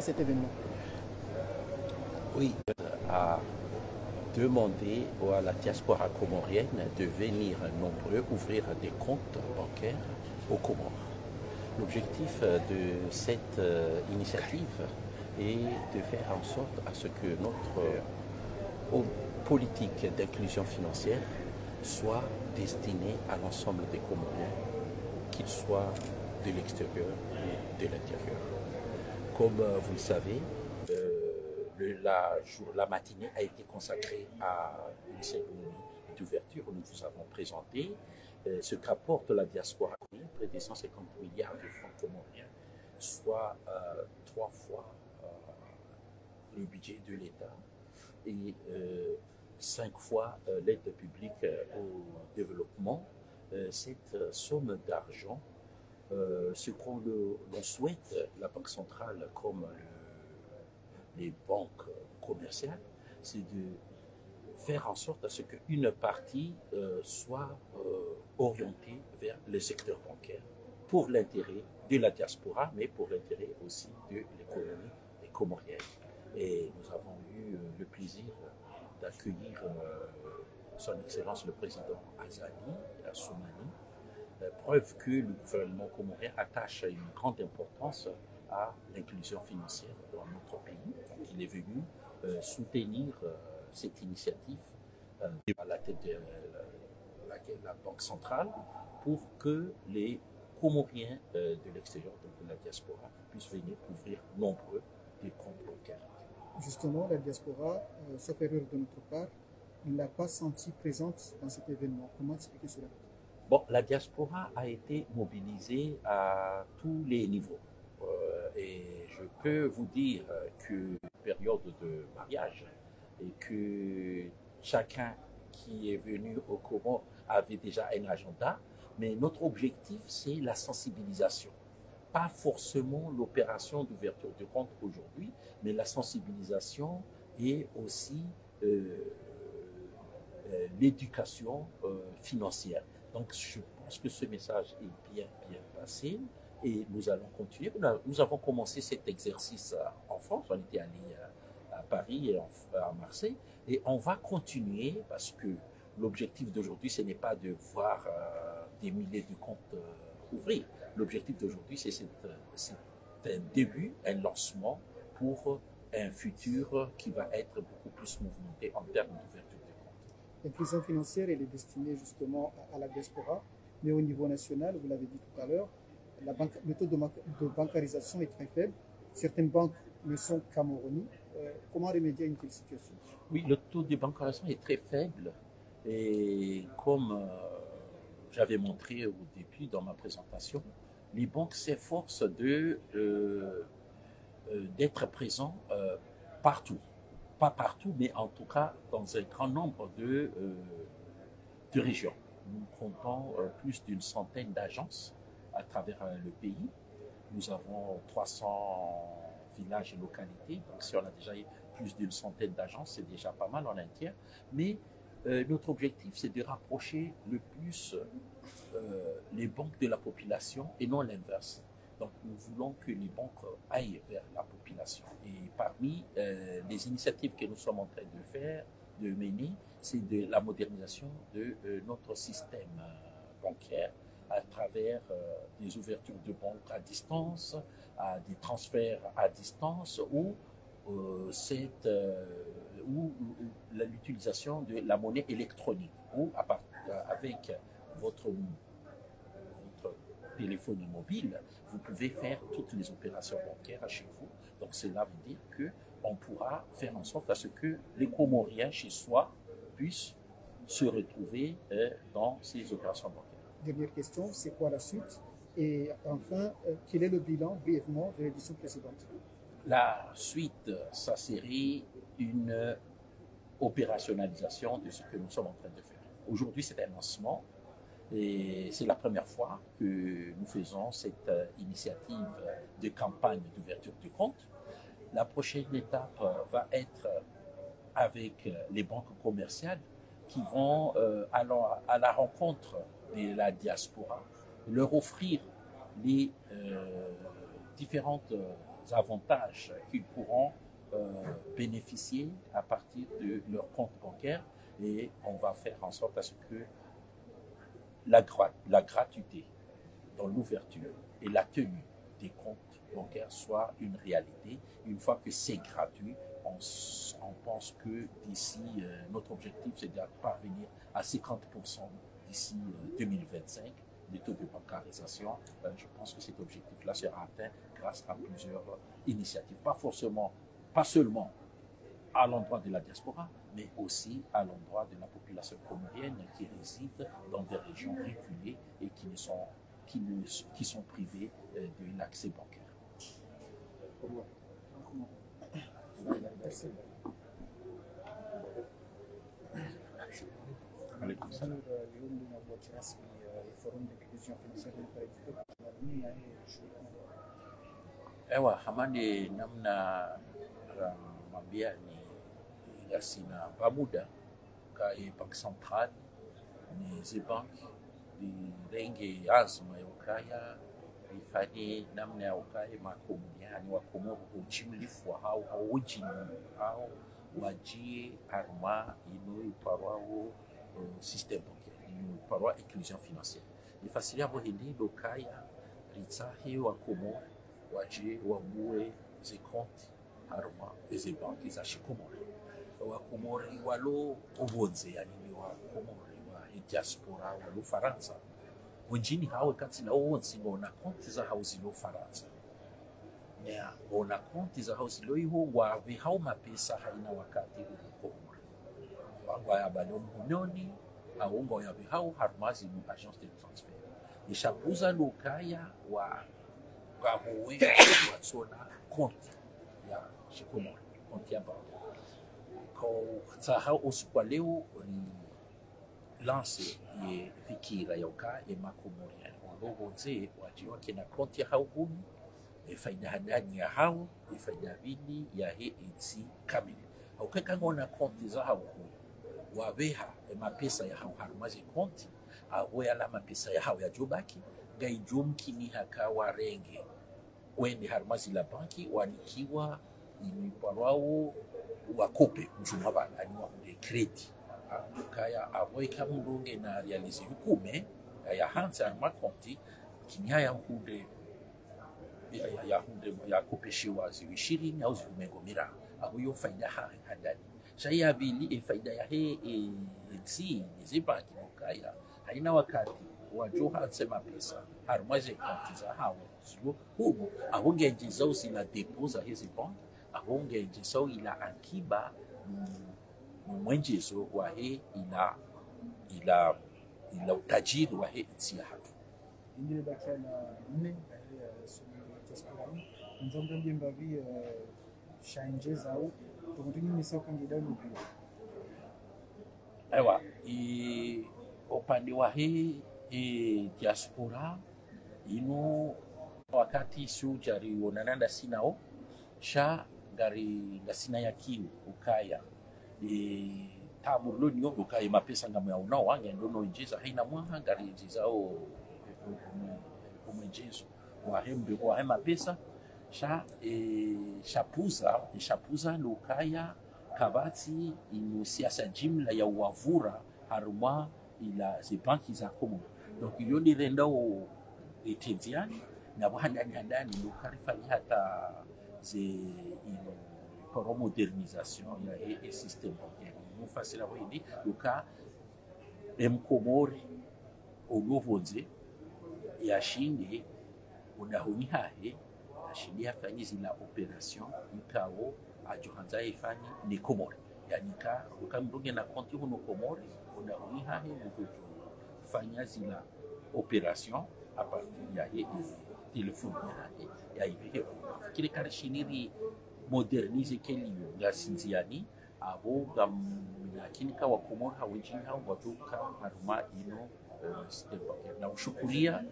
cet événement? Oui, à demander à la diaspora comorienne de venir nombreux ouvrir des comptes bancaires aux Comores. L'objectif de cette initiative est de faire en sorte à ce que notre politique d'inclusion financière soit destinée à l'ensemble des Comoriens, qu'ils soient de l'extérieur ou de l'intérieur. Comme vous le savez, la matinée a été consacrée à une cérémonie d'ouverture où nous vous avons présenté ce qu'apporte la diaspora, près de 150 milliards de francs comoriens, soit trois fois le budget de l'État et cinq fois l'aide publique au développement. Cette somme d'argent, ce qu'on souhaite, la Banque centrale comme les banques commerciales, c'est de faire en sorte à ce qu'une partie soit orientée vers le secteur bancaire pour l'intérêt de la diaspora, mais pour l'intérêt aussi de l'économie comorienne. Et nous avons eu le plaisir d'accueillir son Excellence le Président Assoumani, preuve que le gouvernement comorien attache une grande importance à l'inclusion financière dans notre pays. Donc, il est venu soutenir cette initiative à la tête de la Banque centrale pour que les Comoriens de l'extérieur, donc de la diaspora, puissent venir ouvrir nombreux des comptes bancaires. Justement, la diaspora, sauf erreur de notre part, ne l'a pas sentie présente dans cet événement. Comment expliquer cela? Bon, la diaspora a été mobilisée à tous les niveaux. Et je peux vous dire que période de mariage et que chacun qui est venu au Comores avait déjà un agenda, mais notre objectif, c'est la sensibilisation. Pas forcément l'opération d'ouverture de compte aujourd'hui, mais la sensibilisation et aussi l'éducation financière. Donc je pense que ce message est bien passé et nous allons continuer. Nous avons commencé cet exercice en France, on était allé à Paris et à Marseille, et on va continuer parce que l'objectif d'aujourd'hui, ce n'est pas de voir des milliers de comptes ouvrir. L'objectif d'aujourd'hui, c'est un début, un lancement pour un futur qui va être beaucoup plus mouvementé en termes d'ouverture de comptes. L'inclusion financière, elle est destinée justement à la diaspora, mais au niveau national, vous l'avez dit tout à l'heure, le taux de bancarisation est très faible. Certaines banques ne sont qu'à Moroni. Comment remédier à une telle situation? Oui, le taux de bancarisation est très faible et comme j'avais montré au début dans ma présentation, les banques s'efforcent d'être présents partout. Pas partout, mais en tout cas dans un grand nombre de régions. Nous comptons plus d'une centaine d'agences à travers le pays. Nous avons 300 villages et localités. Donc si on a déjà plus d'une centaine d'agences, c'est déjà pas mal en un tiers. Mais notre objectif, c'est de rapprocher le plus les banques de la population et non l'inverse. Donc nous voulons que les banques aillent vers la population. Et parmi les initiatives que nous sommes en train de faire, de mener, c'est de la modernisation de notre système bancaire à travers des ouvertures de banques à distance, à des transferts à distance ou l'utilisation de la monnaie électronique ou avec votre téléphone mobile, vous pouvez faire toutes les opérations bancaires chez vous. Donc cela veut dire qu'on pourra faire en sorte à ce que les Comoriens chez soi puissent se retrouver dans ces opérations bancaires. Dernière question, c'est quoi la suite? Et enfin, quel est le bilan brièvement de l'édition précédente? La suite, ça serait une opérationnalisation de ce que nous sommes en train de faire. Aujourd'hui, c'est un lancement et c'est la première fois que nous faisons cette initiative de campagne d'ouverture de compte. La prochaine étape va être avec les banques commerciales qui vont à la rencontre de la diaspora, leur offrir les différentes avantages qu'ils pourront bénéficier à partir de leur compte bancaire, et on va faire en sorte à ce que la gratuité dans l'ouverture et la tenue des comptes bancaires soit une réalité. Une fois que c'est gratuit, on pense que d'ici, notre objectif, c'est de parvenir à 50% d'ici 2025, le taux de bancarisation. Je pense que cet objectif-là sera atteint grâce à plusieurs initiatives. Pas seulement à l'endroit de la diaspora, mais aussi à l'endroit de la population comorienne qui réside dans des régions reculées et qui sont privées de l'accès bancaire. Ewa hamani namna mambia ni gasina pamuda ka bank central ni zibank di renge azma ya ukaya ifanye namna ya ukaya makomuniani wa Komoro uchimlifwa au ujini au wajie arma ino iparwao système bancaire ino iparwa inclusion financière ifasilia bo hindi lokaya ritsahi wa Komoro waje wabue ze compte arma ze banki za shikomori wa Komori walo obonze yani ni wa Komori wa diaspora walo Faransa wengine hawe kati na wonsi ngona konti za hauzi lo Faransa ya ngona konti za hauzi lo iho wa hau mapesa haina wakati huko wa ya balo mhononi au ngo ya hau harmazi mu agence de transfert ishapuza lokaya wa gahowe watsona konti ya shikomori konti ya banki ko tsaha usukwa leo lance ye fikira yoka e makomorian walogonze wajiwa kina konti ya haugumi faida hadani ya hao faida bili ya he itsi kamili haukeka ngona konti za haugu wabeha mapesa ya hao harumazi konti awe ala mapesa ya hao ya jubaki gaijumkini hakawa renge wende harumazi la banki wanikiwa imiparwao wakope mjumabana ani wa kredi kaya aboika mundunge na realize hukume ya hansa ya makonti kinya ya hunde ya kopeshiwa ziwishiri au ziumegomira abo yo faida hadani shaya bili faida ya he si zibanki mukaya haina wakati wajo hanse mapesa harmaze konti za hawo zio hubo ahongeje zao sina deposa hizi banki ahongeje zao ila akiba mwenjezo wa he ila utajiri wa he itsia hatu ingine bakia na nne ya suluhu diaspora nzombe mbimba vi changes au tumutini ni sio kangida nubio ewa upande wa he diaspora ino wakati sujari onananda sinao sha gari ngasina yakiu ukaya tabu nyo ukaya mapesa ngamu ya unao wange ndono injiza haina mwaha gari injizao umenjezo wa hembe kwa hema pesa shapuza lukaya kabati ino siasa jimla ya wavura haruma ila zibanki za Komoro donc yoni rendao etenziani na handani lukarifanya hata ze ino pour modernisation ya système bancaire nous facile windi luka Komori ogovonze yashinde unahuni hahe ashindi afanye zila operation ikao ajohanza ifanye ni Komori yani ka ukamdunge na konti huno Komori unahuni hahe mvuto fanya zila operation à partir ya téléphone ya hivi kile kare shiniri modernize kelio ngasinziani abo lakini kwa Komoro hawajini hao watuka haruma ino system bancaire na ushukuria